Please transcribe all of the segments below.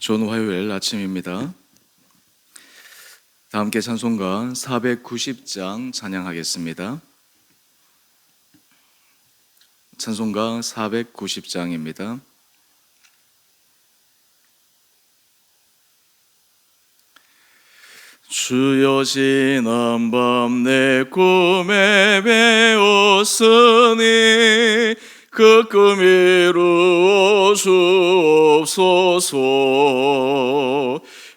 좋은 화요일 아침입니다. 다 함께 찬송가 490장 찬양하겠습니다. 찬송가 490장입니다. 주여 지난밤 내 꿈에 배웠으니 그 꿈 이루어 주옵소서.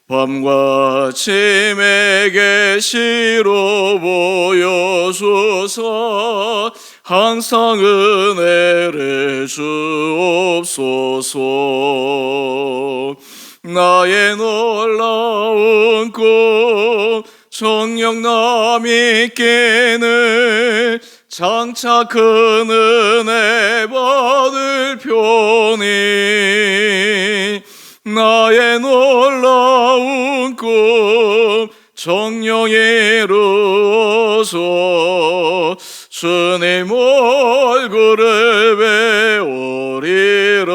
밤과 아침에 계시로 보여주소. 항상 은혜를 주옵소서. 나의 놀라운 꿈 정녕 남이 있기는 장차 큰 은혜 받을 표니. 나의 놀라운 꿈 정녕 이루어서 주님 얼굴을 배우리라.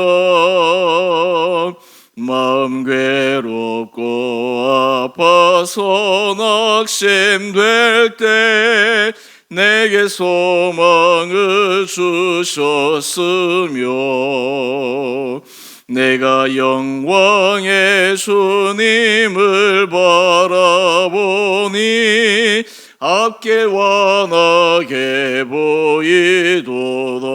마음 괴롭고 아파서 낙심될 때 내게 소망을 주셨으며 내가 영광의 주님을 바라보니 앞길 환하게 보이도다.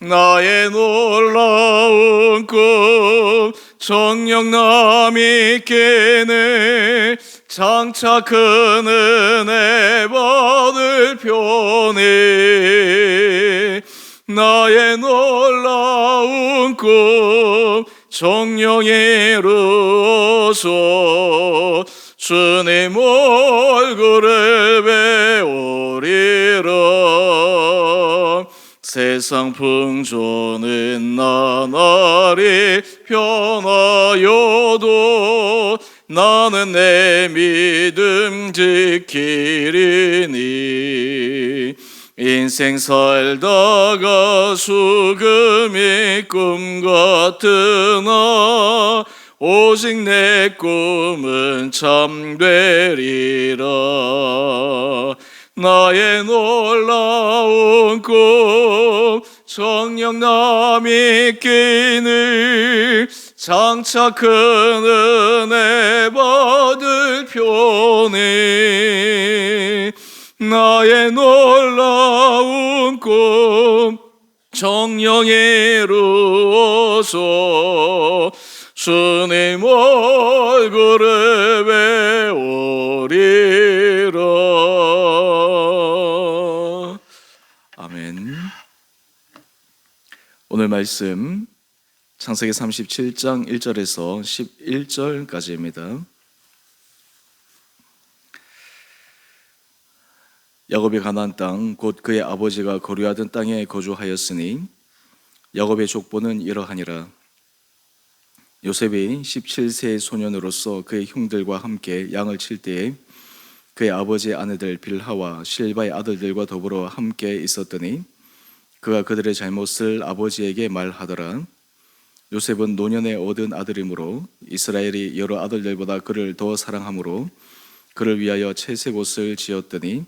나의 놀라운 꿈 정녕 남이 있기는 장차 큰 은혜 받을 표니. 나의 놀라운 꿈 정녕 이루어서 주님 얼굴을 배우리라. 세상 풍조는 나날이 변하여도 나는 내 믿음 지키리니. 인생 살다가 죽음이 꿈 같으나 오직 내 꿈은 참되리라. 나의 놀라운 꿈 정녕 남이 있기는 장차 큰 은혜 받을 표니. 나의 놀라운 꿈 정녕 이루어서 주님 얼굴을 배우리라. 아멘. 오늘 말씀 창세기 37장 1절에서 11절까지입니다. 야곱이 가나안 땅 곧 그의 아버지가 거류하던 땅에 거주하였으니 야곱의 족보는 이러하니라. 요셉이 17세의 소년으로서 그의 형들과 함께 양을 칠 때에 그의 아버지의 아내들 빌하와 실바의 아들들과 더불어 함께 있었더니 그가 그들의 잘못을 아버지에게 말하더라. 요셉은 노년에 얻은 아들이므로 이스라엘이 여러 아들들보다 그를 더 사랑하므로 그를 위하여 채색 옷을 지었더니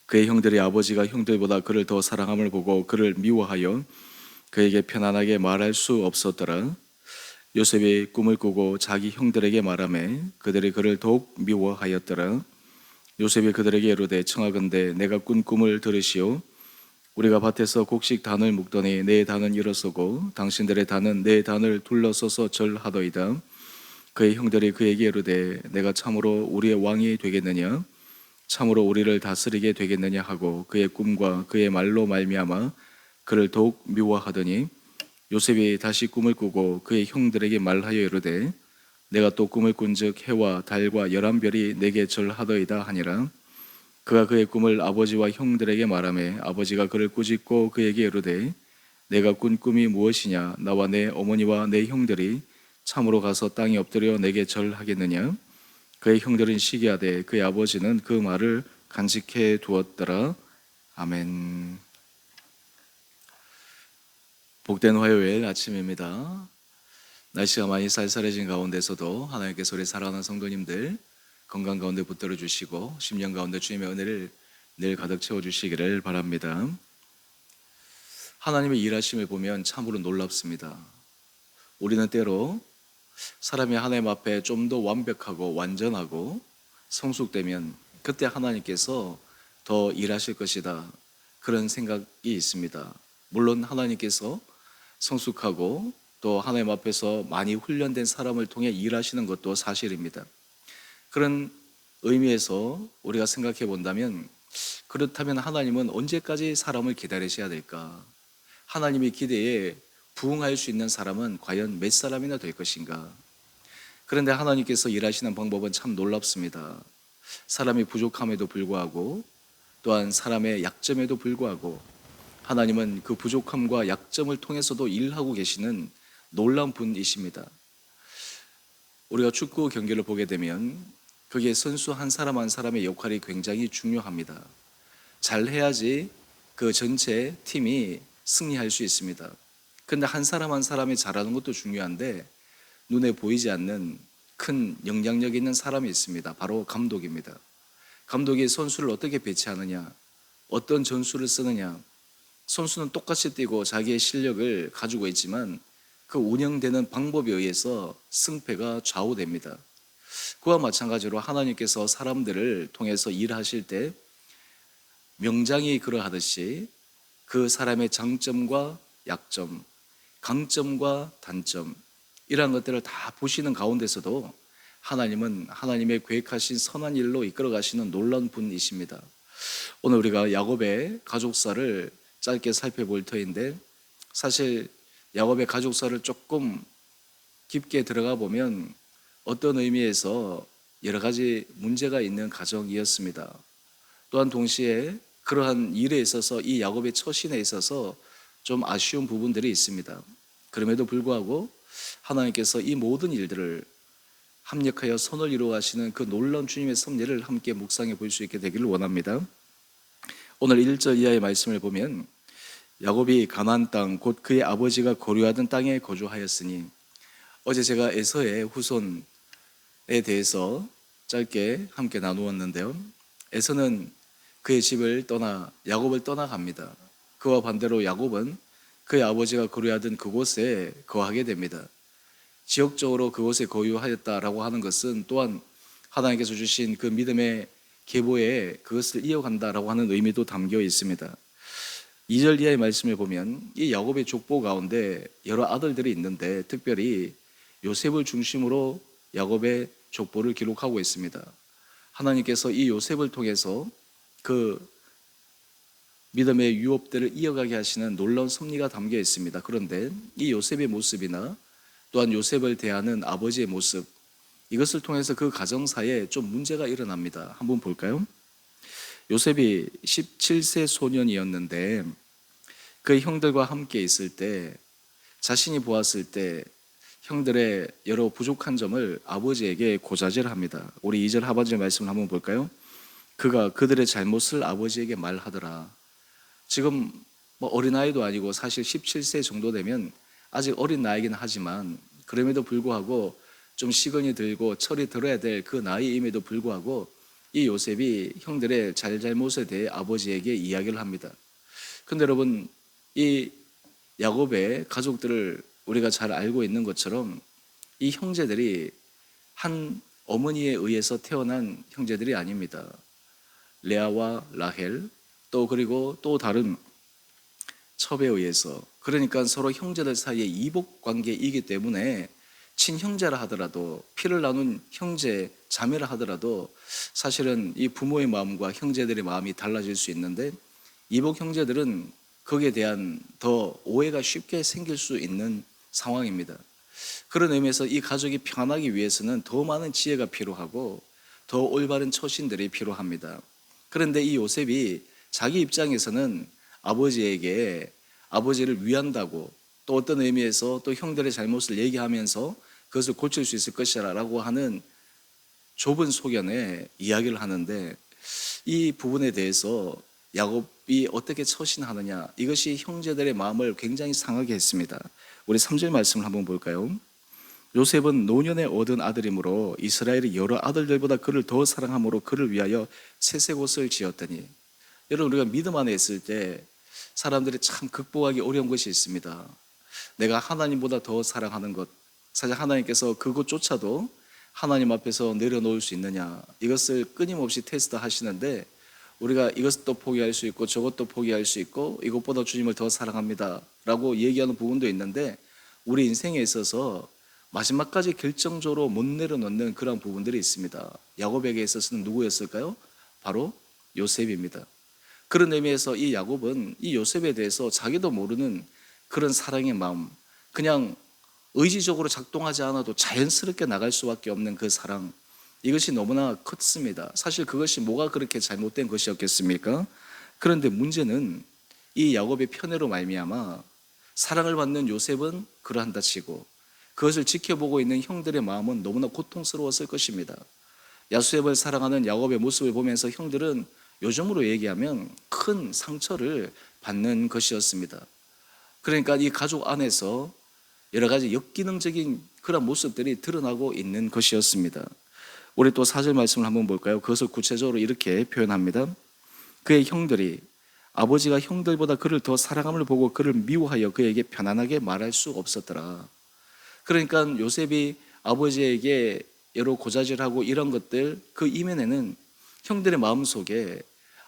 그의 형들이 아버지가 형들보다 그를 더 사랑함을 보고 그를 미워하여 그에게 편안하게 말할 수 없었더라. 요셉이 꿈을 꾸고 자기 형들에게 말하매 그들이 그를 더욱 미워하였더라. 요셉이 그들에게 이르되 청하건대 내가 꾼 꿈을 들으시오. 우리가 밭에서 곡식 단을 묶더니 내 단은 일어서고 당신들의 단은 내 단을 둘러서서 절하더이다. 그의 형들이 그에게 이르되 내가 참으로 우리의 왕이 되겠느냐? 참으로 우리를 다스리게 되겠느냐 하고 그의 꿈과 그의 말로 말미암아 그를 더욱 미워하더니 요셉이 다시 꿈을 꾸고 그의 형들에게 말하여 이르되 내가 또 꿈을 꾼즉 해와 달과 11별이 내게 절하더이다 하니라. 그가 그의 꿈을 아버지와 형들에게 말하매 아버지가 그를 꾸짖고 그에게 이르되 내가 꾼 꿈이 무엇이냐? 나와 내 어머니와 내 형들이 참으로 가서 땅에 엎드려 내게 절하겠느냐? 그의 형들은 시기하되 그의 아버지는 그 말을 간직해 두었더라. 아멘. 복된 화요일 아침입니다. 날씨가 많이 쌀쌀해진 가운데서도 하나님께서 우리 사랑하는 성도님들 건강 가운데 붙들어 주시고 심령 가운데 주님의 은혜를 늘 가득 채워 주시기를 바랍니다. 하나님의 일하심을 보면 참으로 놀랍습니다. 우리는 때로 사람이 하나님 앞에 좀 더 완벽하고 완전하고 성숙되면 그때 하나님께서 더 일하실 것이다, 그런 생각이 있습니다. 물론 하나님께서 성숙하고 또 하나님 앞에서 많이 훈련된 사람을 통해 일하시는 것도 사실입니다. 그런 의미에서 우리가 생각해 본다면, 그렇다면 하나님은 언제까지 사람을 기다리셔야 될까? 하나님의 기대에 부응할 수 있는 사람은 과연 몇 사람이나 될 것인가? 그런데 하나님께서 일하시는 방법은 참 놀랍습니다. 사람이 부족함에도 불구하고, 또한 사람의 약점에도 불구하고 하나님은 그 부족함과 약점을 통해서도 일하고 계시는 놀라운 분이십니다. 우리가 축구 경기를 보게 되면 거기에 선수 한 사람 한 사람의 역할이 굉장히 중요합니다. 잘해야지 그 전체 팀이 승리할 수 있습니다. 그런데 한 사람 한 사람이 잘하는 것도 중요한데 눈에 보이지 않는 큰 영향력 있는 사람이 있습니다. 바로 감독입니다. 감독이 선수를 어떻게 배치하느냐, 어떤 전술을 쓰느냐, 선수는 똑같이 뛰고 자기의 실력을 가지고 있지만 그 운영되는 방법에 의해서 승패가 좌우됩니다. 그와 마찬가지로 하나님께서 사람들을 통해서 일하실 때 명장이 그러하듯이 그 사람의 장점과 약점, 강점과 단점, 이러한 것들을 다 보시는 가운데서도 하나님은 하나님의 계획하신 선한 일로 이끌어 가시는 놀라운 분이십니다. 오늘 우리가 야곱의 가족사를 짧게 살펴볼 터인데, 사실 야곱의 가족사를 조금 깊게 들어가 보면 어떤 의미에서 여러 가지 문제가 있는 가정이었습니다. 또한 동시에 그러한 일에 있어서 이 야곱의 처신에 있어서 좀 아쉬운 부분들이 있습니다. 그럼에도 불구하고 하나님께서 이 모든 일들을 합력하여 선을 이루어 가시는 그 놀라운 주님의 섭리를 함께 묵상해 볼 수 있게 되기를 원합니다. 오늘 1절 이하의 말씀을 보면, 야곱이 가나안 땅 곧 그의 아버지가 거류하던 땅에 거주하였으니, 어제 제가 에서의 후손에 대해서 짧게 함께 나누었는데요, 에서는 그의 집을 떠나 야곱을 떠나갑니다. 그와 반대로 야곱은 그의 아버지가 거류하던 그곳에 거하게 됩니다. 지역적으로 그곳에 거주하였다라고 하는 것은 또한 하나님께서 주신 그 믿음의 계보에 그것을 이어간다라고 하는 의미도 담겨 있습니다. 2절 이하의 말씀을 보면 이 야곱의 족보 가운데 여러 아들들이 있는데 특별히 요셉을 중심으로 야곱의 족보를 기록하고 있습니다. 하나님께서 이 요셉을 통해서 그 믿음의 유업들을 이어가게 하시는 놀라운 섭리가 담겨 있습니다. 그런데 이 요셉의 모습이나 또한 요셉을 대하는 아버지의 모습, 이것을 통해서 그 가정사에 좀 문제가 일어납니다. 한번 볼까요? 요셉이 17세 소년이었는데 그의 형들과 함께 있을 때 자신이 보았을 때 형들의 여러 부족한 점을 아버지에게 고자질합니다. 우리 2절 하반절 말씀을 한번 볼까요? 그가 그들의 잘못을 아버지에게 말하더라. 지금 어린아이도 아니고 사실 17세 정도 되면 아직 어린 나이긴 하지만 그럼에도 불구하고 좀 시간이 들고 철이 들어야 될 그 나이임에도 불구하고 이 요셉이 형들의 잘못에 대해 아버지에게 이야기를 합니다. 근데 여러분, 이 야곱의 가족들을 우리가 잘 알고 있는 것처럼 이 형제들이 한 어머니에 의해서 태어난 형제들이 아닙니다. 레아와 라헬, 또 그리고 또 다른 첩에 의해서, 그러니까 서로 형제들 사이의 이복 관계이기 때문에 친형제라 하더라도, 피를 나눈 형제 자매라 하더라도 사실은 이 부모의 마음과 형제들의 마음이 달라질 수 있는데, 이복 형제들은 거기에 대한 더 오해가 쉽게 생길 수 있는 상황입니다. 그런 의미에서 이 가족이 평안하기 위해서는 더 많은 지혜가 필요하고 더 올바른 처신들이 필요합니다. 그런데 이 요셉이 자기 입장에서는 아버지에게 아버지를 위한다고, 또 어떤 의미에서 또 형들의 잘못을 얘기하면서 그것을 고칠 수 있을 것이라고 하는 좁은 소견에 이야기를 하는데, 이 부분에 대해서 야곱이 어떻게 처신하느냐, 이것이 형제들의 마음을 굉장히 상하게 했습니다. 우리 3절 말씀을 한번 볼까요? 요셉은 노년에 얻은 아들이므로 이스라엘의 여러 아들들보다 그를 더 사랑함으로 그를 위하여 채색 옷을 지었더니. 여러분, 우리가 믿음 안에 있을 때 사람들이 참 극복하기 어려운 것이 있습니다. 내가 하나님보다 더 사랑하는 것, 사실 하나님께서 그것조차도 하나님 앞에서 내려놓을 수 있느냐, 이것을 끊임없이 테스트 하시는데, 우리가 이것도 포기할 수 있고 저것도 포기할 수 있고 이것보다 주님을 더 사랑합니다 라고 얘기하는 부분도 있는데, 우리 인생에 있어서 마지막까지 결정적으로 못 내려놓는 그런 부분들이 있습니다. 야곱에게 있어서는 누구였을까요? 바로 요셉입니다. 그런 의미에서 이 야곱은 이 요셉에 대해서 자기도 모르는 그런 사랑의 마음, 그냥 의지적으로 작동하지 않아도 자연스럽게 나갈 수밖에 없는 그 사랑, 이것이 너무나 컸습니다. 사실 그것이 뭐가 그렇게 잘못된 것이었겠습니까? 그런데 문제는 이 야곱의 편애로 말미암아 사랑을 받는 요셉은 그러한다 치고 그것을 지켜보고 있는 형들의 마음은 너무나 고통스러웠을 것입니다. 요셉을 사랑하는 야곱의 모습을 보면서 형들은 요즘으로 얘기하면 큰 상처를 받는 것이었습니다. 그러니까 이 가족 안에서 여러 가지 역기능적인 그런 모습들이 드러나고 있는 것이었습니다. 우리 또 4절 말씀을 한번 볼까요? 그것을 구체적으로 이렇게 표현합니다. 그의 형들이 아버지가 형들보다 그를 더 사랑함을 보고 그를 미워하여 그에게 편안하게 말할 수 없었더라. 그러니까 요셉이 아버지에게 여러 고자질하고 이런 것들, 그 이면에는 형들의 마음속에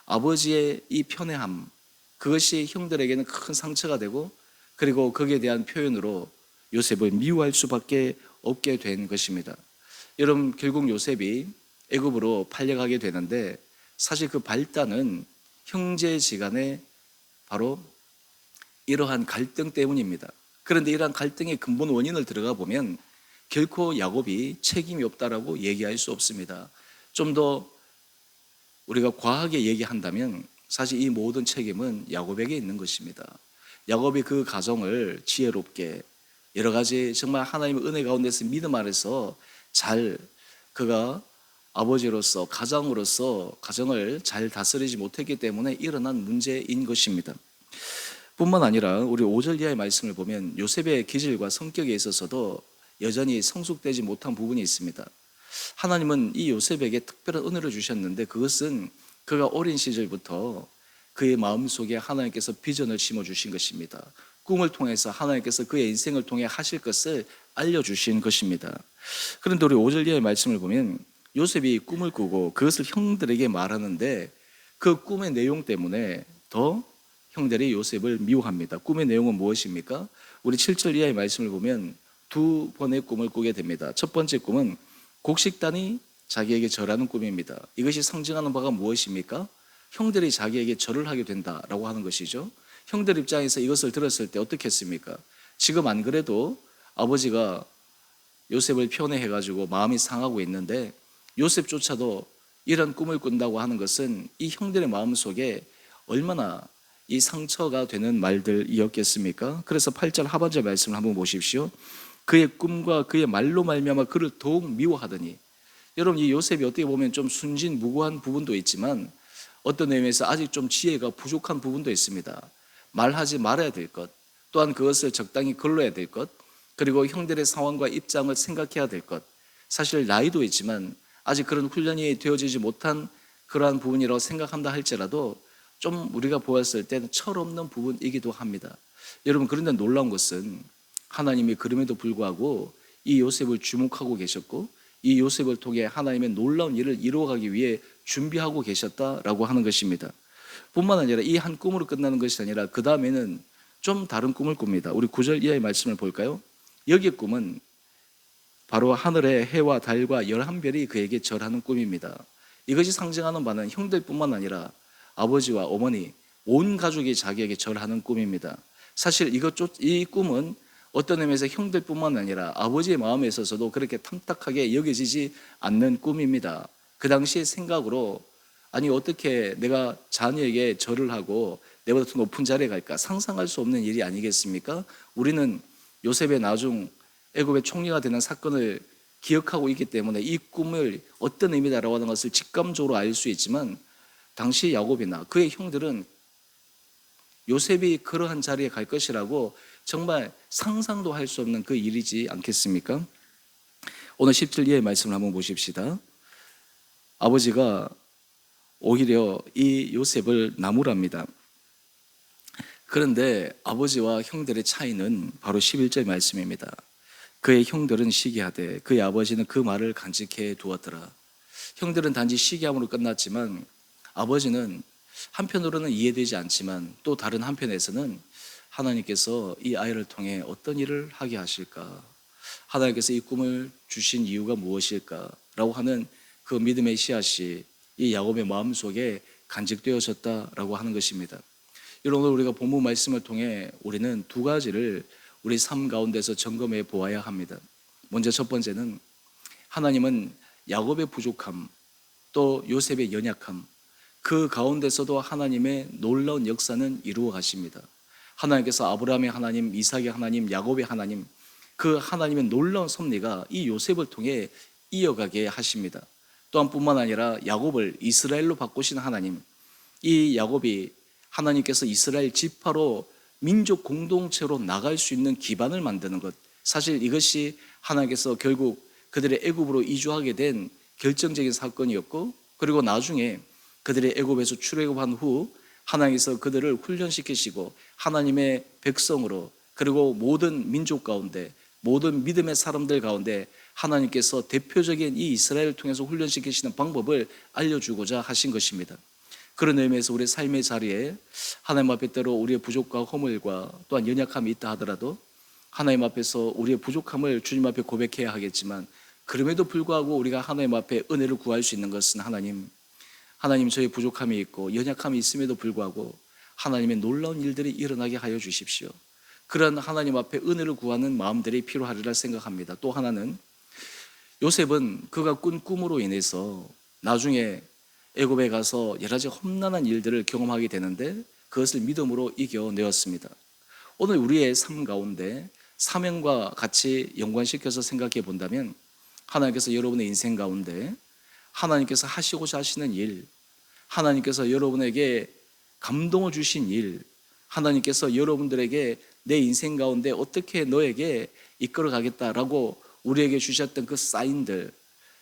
아버지의 이 편애함, 그것이 형들에게는 큰 상처가 되고, 그리고 거기에 대한 표현으로 요셉을 미워할 수밖에 없게 된 것입니다. 여러분, 결국 요셉이 애굽으로 팔려가게 되는데, 사실 그 발단은 형제지간의 바로 이러한 갈등 때문입니다. 그런데 이러한 갈등의 근본 원인을 들어가 보면 결코 야곱이 책임이 없다라고 얘기할 수 없습니다. 좀 더 우리가 과하게 얘기한다면 사실 이 모든 책임은 야곱에게 있는 것입니다. 야곱이 그 가정을 지혜롭게 여러 가지 정말 하나님의 은혜 가운데서 믿음 아래서 잘 그가 아버지로서 가장으로서 가정을 잘 다스리지 못했기 때문에 일어난 문제인 것입니다. 뿐만 아니라 우리 5절 이하의 말씀을 보면 요셉의 기질과 성격에 있어서도 여전히 성숙되지 못한 부분이 있습니다. 하나님은 이 요셉에게 특별한 은혜를 주셨는데, 그것은 그가 어린 시절부터 그의 마음속에 하나님께서 비전을 심어주신 것입니다. 꿈을 통해서 하나님께서 그의 인생을 통해 하실 것을 알려주신 것입니다. 그런데 우리 5절 이하의 말씀을 보면 요셉이 꿈을 꾸고 그것을 형들에게 말하는데, 그 꿈의 내용 때문에 더 형들이 요셉을 미워합니다. 꿈의 내용은 무엇입니까? 우리 7절 이하의 말씀을 보면 두 번의 꿈을 꾸게 됩니다. 첫 번째 꿈은 곡식단이 자기에게 절하는 꿈입니다. 이것이 상징하는 바가 무엇입니까? 형들이 자기에게 절을 하게 된다라고 하는 것이죠. 형들 입장에서 이것을 들었을 때 어떻겠습니까? 지금 안 그래도 아버지가 요셉을 편애해가지고 마음이 상하고 있는데, 요셉조차도 이런 꿈을 꾼다고 하는 것은 이 형들의 마음속에 얼마나 이 상처가 되는 말들이었겠습니까? 그래서 8절 하반절 말씀을 한번 보십시오. 그의 꿈과 그의 말로 말미암아 그를 더욱 미워하더니. 여러분, 이 요셉이 어떻게 보면 좀 순진무구한 부분도 있지만 어떤 의미에서 아직 좀 지혜가 부족한 부분도 있습니다. 말하지 말아야 될 것, 또한 그것을 적당히 걸러야 될 것, 그리고 형들의 상황과 입장을 생각해야 될 것, 사실 나이도 있지만 아직 그런 훈련이 되어지지 못한 그러한 부분이라고 생각한다 할지라도 좀 우리가 보았을 때는 철없는 부분이기도 합니다. 여러분, 그런데 놀라운 것은 하나님이 그럼에도 불구하고 이 요셉을 주목하고 계셨고 이 요셉을 통해 하나님의 놀라운 일을 이루어가기 위해 준비하고 계셨다라고 하는 것입니다. 뿐만 아니라 이 한 꿈으로 끝나는 것이 아니라 그 다음에는 좀 다른 꿈을 꿉니다. 우리 9절 이하의 말씀을 볼까요? 여기의 꿈은 바로 하늘의 해와 달과 11별이 그에게 절하는 꿈입니다. 이것이 상징하는 바는 형들뿐만 아니라 아버지와 어머니, 온 가족이 자기에게 절하는 꿈입니다. 사실 이 꿈은 어떤 의미에서 형들뿐만 아니라 아버지의 마음에 있어서도 그렇게 탐탁하게 여겨지지 않는 꿈입니다. 그 당시의 생각으로, 아니 어떻게 내가 자녀에게 절을 하고 내보다 더 높은 자리에 갈까, 상상할 수 없는 일이 아니겠습니까? 우리는 요셉의 나중 애굽의 총리가 되는 사건을 기억하고 있기 때문에 이 꿈을 어떤 의미다라고 하는 것을 직감적으로 알 수 있지만, 당시 야곱이나 그의 형들은 요셉이 그러한 자리에 갈 것이라고 정말 상상도 할 수 없는 그 일이지 않겠습니까? 오늘 17예의 말씀을 한번 보십시다. 아버지가 오히려 이 요셉을 나무랍니다. 그런데 아버지와 형들의 차이는 바로 11절 말씀입니다. 그의 형들은 시기하되 그의 아버지는 그 말을 간직해 두었더라. 형들은 단지 시기함으로 끝났지만 아버지는 한편으로는 이해되지 않지만 또 다른 한편에서는 하나님께서 이 아이를 통해 어떤 일을 하게 하실까? 하나님께서 이 꿈을 주신 이유가 무엇일까? 라고 하는 그 믿음의 씨앗이 이 야곱의 마음속에 간직되어졌다라고 하는 것입니다. 여러분, 오늘 우리가 본문 말씀을 통해 우리는 두 가지를 우리 삶 가운데서 점검해 보아야 합니다. 먼저 첫 번째는 하나님은 야곱의 부족함, 또 요셉의 연약함, 그 가운데서도 하나님의 놀라운 역사는 이루어 가십니다. 하나님께서 아브라함의 하나님, 이삭의 하나님, 야곱의 하나님, 그 하나님의 놀라운 섭리가 이 요셉을 통해 이어가게 하십니다. 또한 뿐만 아니라 야곱을 이스라엘로 바꾸신 하나님, 이 야곱이 하나님께서 이스라엘 지파로 민족 공동체로 나갈 수 있는 기반을 만드는 것, 사실 이것이 하나님께서 결국 그들의 애굽으로 이주하게 된 결정적인 사건이었고, 그리고 나중에 그들의 애굽에서 출애굽한 후 하나님께서 그들을 훈련시키시고 하나님의 백성으로, 그리고 모든 민족 가운데, 모든 믿음의 사람들 가운데 하나님께서 대표적인 이 이스라엘을 통해서 훈련시키시는 방법을 알려주고자 하신 것입니다. 그런 의미에서 우리의 삶의 자리에 하나님 앞에 때로 우리의 부족과 허물과 또한 연약함이 있다 하더라도 하나님 앞에서 우리의 부족함을 주님 앞에 고백해야 하겠지만, 그럼에도 불구하고 우리가 하나님 앞에 은혜를 구할 수 있는 것은 하나님 저의 부족함이 있고 연약함이 있음에도 불구하고 하나님의 놀라운 일들이 일어나게 하여 주십시오. 그런 하나님 앞에 은혜를 구하는 마음들이 필요하리라 생각합니다. 또 하나는 요셉은 그가 꾼 꿈으로 인해서 나중에 애굽에 가서 여러 가지 험난한 일들을 경험하게 되는데 그것을 믿음으로 이겨내었습니다. 오늘 우리의 삶 가운데 사명과 같이 연관시켜서 생각해 본다면, 하나님께서 여러분의 인생 가운데 하나님께서 하시고자 하시는 일, 하나님께서 여러분에게 감동을 주신 일, 하나님께서 여러분들에게 내 인생 가운데 어떻게 너에게 이끌어 가겠다라고 우리에게 주셨던 그 사인들,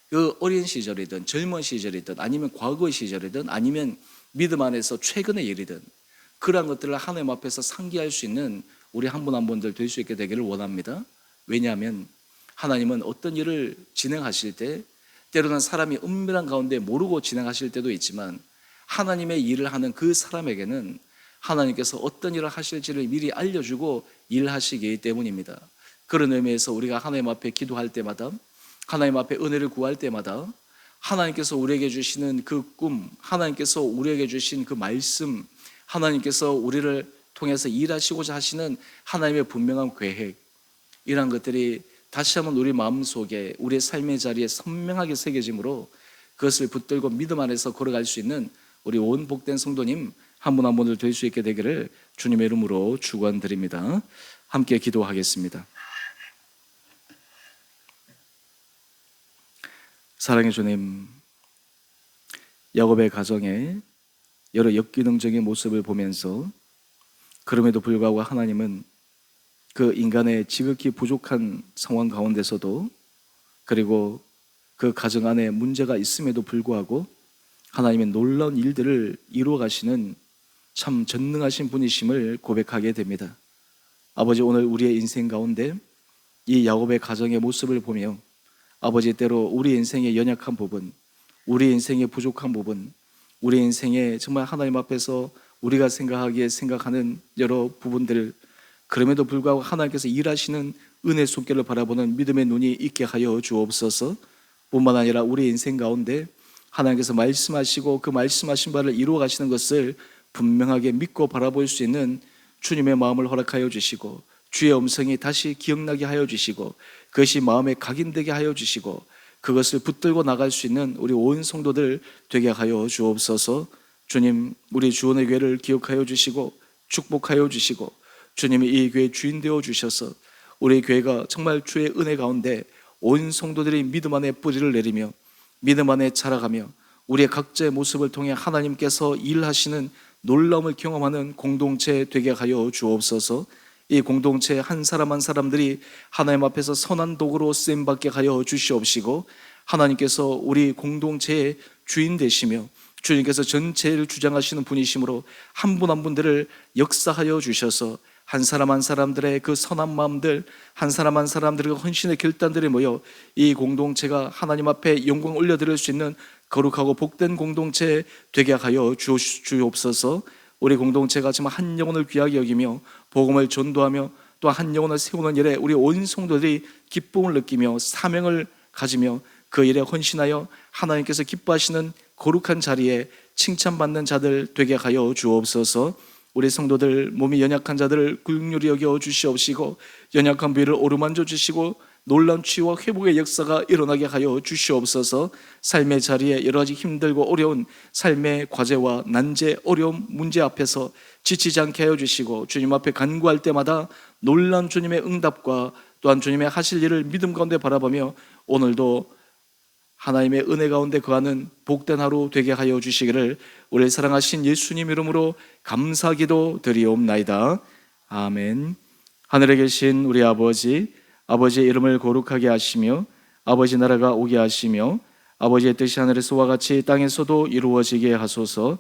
그 어린 시절이든 젊은 시절이든 아니면 과거의 시절이든 아니면 믿음 안에서 최근의 일이든 그러한 것들을 하나님 앞에서 상기할 수 있는 우리 한 분 한 분들 될 수 있게 되기를 원합니다. 왜냐하면 하나님은 어떤 일을 진행하실 때 때로는 사람이 은밀한 가운데 모르고 진행하실 때도 있지만, 하나님의 일을 하는 그 사람에게는 하나님께서 어떤 일을 하실지를 미리 알려주고 일하시기 때문입니다. 그런 의미에서 우리가 하나님 앞에 기도할 때마다, 하나님 앞에 은혜를 구할 때마다 하나님께서 우리에게 주시는 그 꿈, 하나님께서 우리에게 주신 그 말씀, 하나님께서 우리를 통해서 일하시고자 하시는 하나님의 분명한 계획, 이러한 것들이 다시 한번 우리 마음속에 우리의 삶의 자리에 선명하게 새겨짐으로 그것을 붙들고 믿음 안에서 걸어갈 수 있는 우리 온 복된 성도님 한 분 한 분들 될 수 있게 되기를 주님의 이름으로 축원드립니다. 함께 기도하겠습니다. 사랑의 주님, 야곱의 가정에 여러 역기능적인 모습을 보면서 그럼에도 불구하고 하나님은 그 인간의 지극히 부족한 상황 가운데서도, 그리고 그 가정 안에 문제가 있음에도 불구하고 하나님의 놀라운 일들을 이루어 가시는 참 전능하신 분이심을 고백하게 됩니다. 아버지, 오늘 우리의 인생 가운데 이 야곱의 가정의 모습을 보며 아버지, 때로 우리 인생의 연약한 부분, 우리 인생의 부족한 부분, 우리 인생에 정말 하나님 앞에서 우리가 생각하는 여러 부분들, 그럼에도 불구하고 하나님께서 일하시는 은혜 속결을 바라보는 믿음의 눈이 있게 하여 주옵소서. 뿐만 아니라 우리 인생 가운데 하나님께서 말씀하시고 그 말씀하신 바를 이루어 가시는 것을 분명하게 믿고 바라볼 수 있는 주님의 마음을 허락하여 주시고, 주의 음성이 다시 기억나게 하여 주시고, 그것이 마음에 각인되게 하여 주시고, 그것을 붙들고 나갈 수 있는 우리 온 성도들 되게 하여 주옵소서. 주님, 우리 주원의 교회를 기억하여 주시고 축복하여 주시고, 주님이 이 교회 주인 되어 주셔서 우리 교회가 정말 주의 은혜 가운데 온 성도들이 믿음 안에 뿌리를 내리며 믿음 안에 자라가며 우리의 각자의 모습을 통해 하나님께서 일하시는 놀라움을 경험하는 공동체 되게 하여 주옵소서. 이 공동체 한 사람 한 사람들이 하나님 앞에서 선한 도구로 쓰임받게 하여 주시옵시고, 하나님께서 우리 공동체의 주인 되시며 주님께서 전체를 주장하시는 분이시므로 한 분 한 분들을 역사하여 주셔서 한 사람 한 사람들의 그 선한 마음들, 한 사람 한 사람들의 헌신의 결단들이 모여 이 공동체가 하나님 앞에 영광 올려드릴 수 있는 거룩하고 복된 공동체 되게 하여 주옵소서. 우리 공동체가 지금 한 영혼을 귀하게 여기며 복음을 전도하며 또 한 영혼을 세우는 일에 우리 온 성도들이 기쁨을 느끼며 사명을 가지며 그 일에 헌신하여 하나님께서 기뻐하시는 거룩한 자리에 칭찬받는 자들 되게 하여 주옵소서. 우리 성도들 몸이 연약한 자들을 긍휼히 여겨 주시옵시고, 연약한 부위를 오르만져 주시고 놀라운 치유와 회복의 역사가 일어나게 하여 주시옵소서. 삶의 자리에 여러 가지 힘들고 어려운 삶의 과제와 난제, 어려움, 문제 앞에서 지치지 않게 하여 주시고, 주님 앞에 간구할 때마다 놀라운 주님의 응답과 또한 주님의 하실 일을 믿음 가운데 바라보며 오늘도 하나님의 은혜 가운데 거하는 복된 하루 되게 하여 주시기를 우리를 사랑하신 예수님 이름으로 감사기도 드리옵나이다. 아멘. 하늘에 계신 우리 아버지, 아버지의 이름을 거룩하게 하시며 아버지 나라가 오게 하시며 아버지의 뜻이 하늘에서와 같이 땅에서도 이루어지게 하소서.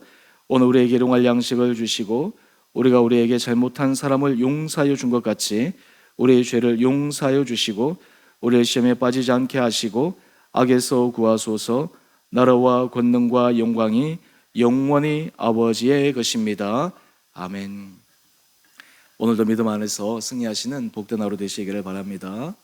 오늘 우리에게 일용할 양식을 주시고 우리가 우리에게 잘못한 사람을 용서하여 준 것 같이 우리의 죄를 용서하여 주시고 우리의 시험에 빠지지 않게 하시고 악에서 구하소서. 나라와 권능과 영광이 영원히 아버지의 것입니다. 아멘. 오늘도 믿음 안에서 승리하시는 복된 하루 되시기를 바랍니다.